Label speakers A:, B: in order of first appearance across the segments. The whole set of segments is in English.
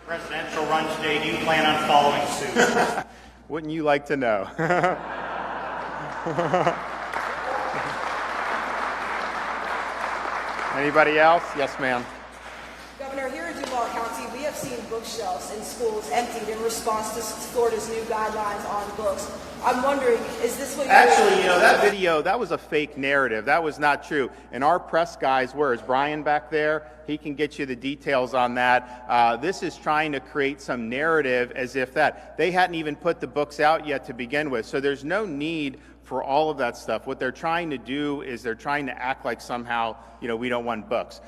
A: Presidential run today, do you plan on following suit?
B: Wouldn't you like to know? Anybody else? Yes, ma'am.
C: Governor, here in Duval County, we have seen bookshelves in schools emptied in response to Florida's new guidelines on books. I'm wondering, is this what you're...
B: Actually, that video, that was a fake narrative. That was not true. And our press guys, where is Brian back there? He can get you the details on that. This is trying to create some narrative as if that. They hadn't even put the books out yet to begin with. So there's no need for all of that stuff. What they're trying to do is they're trying to act like somehow, we don't want books.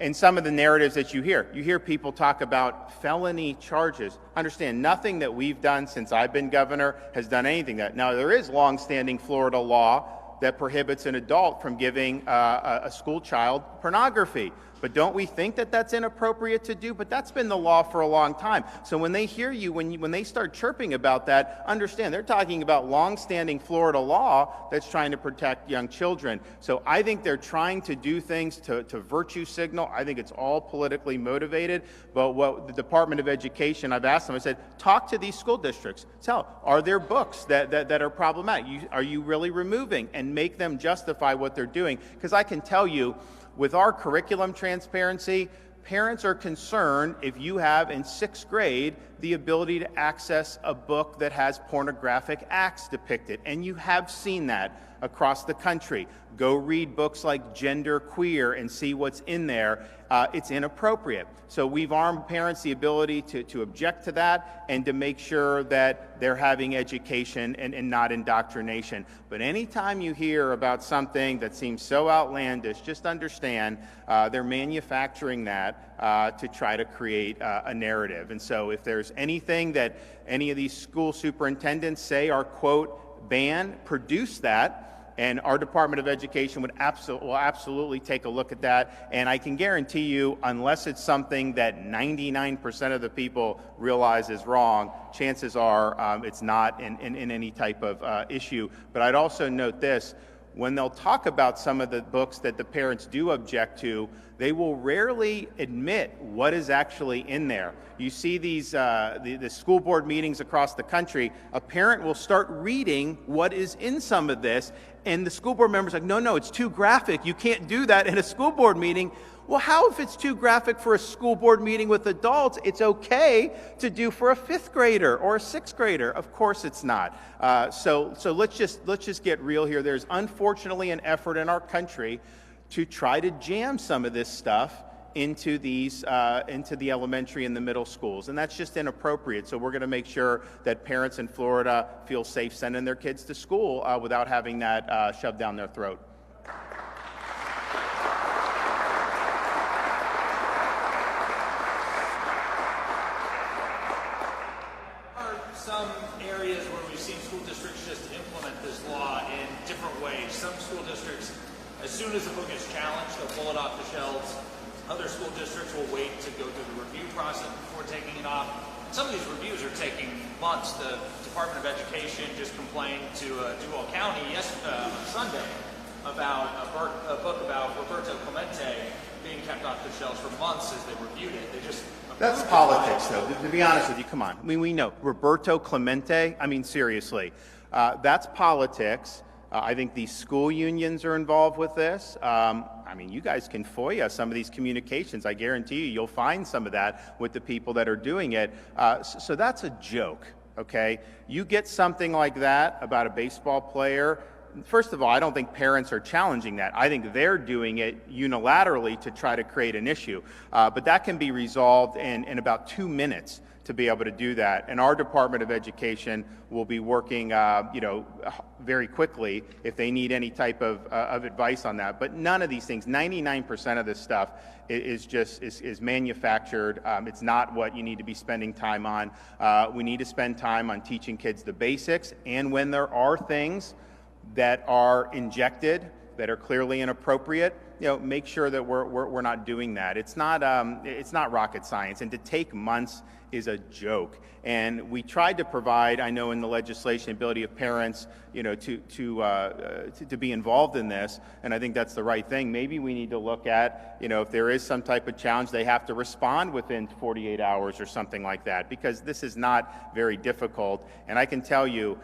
B: And some of the narratives that you hear people talk about felony charges. Understand, nothing that we've done since I've been governor has done anything that. Now, there is longstanding Florida law that prohibits an adult from giving a school child pornography. But don't we think that that's inappropriate to do? But that's been the law for a long time. So when they hear you, when they start chirping about that, understand they're talking about longstanding Florida law that's trying to protect young children. So I think they're trying to do things to virtue signal. I think it's all politically motivated. But what the Department of Education, I've asked them, I said, talk to these school districts. Tell, are there books that are problematic? Are you really removing? And make them justify what they're doing. Because I can tell you, with our curriculum transparency, parents are concerned if you have in 6th grade the ability to access a book that has pornographic acts depicted. And you have seen that across the country. Go read books like Gender Queer and see what's in there. It's inappropriate. So we've armed parents the ability to object to that and to make sure that they're having education and not indoctrination. But anytime you hear about something that seems so outlandish, just understand they're manufacturing that to try to create a narrative. And so if there's anything that any of these school superintendents say are, quote, ban, produce that. And our Department of Education will absolutely take a look at that. And I can guarantee you, unless it's something that 99% of the people realize is wrong, chances are it's not in any type of issue. But I'd also note this. When they'll talk about some of the books that the parents do object to, they will rarely admit what is actually in there. You see these the school board meetings across the country, a parent will start reading what is in some of this, and the school board member's like, no, it's too graphic. You can't do that in a school board meeting. Well, how if it's too graphic for a school board meeting with adults, it's okay to do for a 5th grader or a 6th grader? Of course it's not. So let's just get real here. There's unfortunately an effort in our country to try to jam some of this stuff into the elementary and the middle schools, and that's just inappropriate. So we're going to make sure that parents in Florida feel safe sending their kids to school without having that shoved down their throat.
D: Some areas where we've seen school districts just implement this law in different ways. Some school districts, as soon as a book is challenged, they'll pull it off the shelves. Other school districts will wait to go through the review process before taking it off. Some of these reviews are taking months. The Department of Education just complained to Duval County on Sunday about a book about Roberto Clemente being kept off the shelves for months as they reviewed it.
B: That's politics, though. To be honest with you, come on. I mean, we know Roberto Clemente. I mean, seriously, that's politics. I think these school unions are involved with this. I mean, you guys can FOIA some of these communications. I guarantee you'll find some of that with the people that are doing it. So that's a joke, okay? You get something like that about a baseball player. First of all, I don't think parents are challenging that. I think they're doing it unilaterally to try to create an issue. But that can be resolved in about 2 minutes to be able to do that. And our Department of Education will be working, very quickly if they need any type of advice on that. But none of these things, 99% of this stuff is manufactured. It's not what you need to be spending time on. We need to spend time on teaching kids the basics. And when there are things that are injected that are clearly inappropriate, make sure that we're not doing that. It's not rocket science, and to take months is a joke. And we tried to provide, I know in the legislation, ability of parents, to be involved in this, and I think that's the right thing. Maybe we need to look at, if there is some type of challenge, they have to respond within 48 hours or something like that, because this is not very difficult. And I can tell you,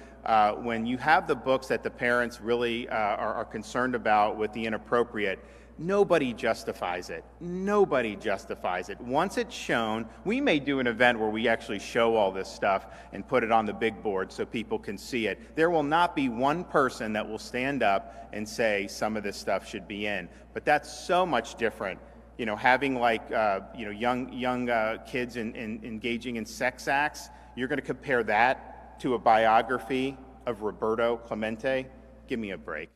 B: when you have the books that the parents really are concerned about with the inappropriate, nobody justifies it. Nobody justifies it. Once it's shown, we may do an event where we actually show all this stuff and put it on the big board so people can see it. There will not be one person that will stand up and say some of this stuff should be in. But that's so much different. Having young kids engaging in sex acts, you're going to compare that to a biography of Roberto Clemente? Give me a break.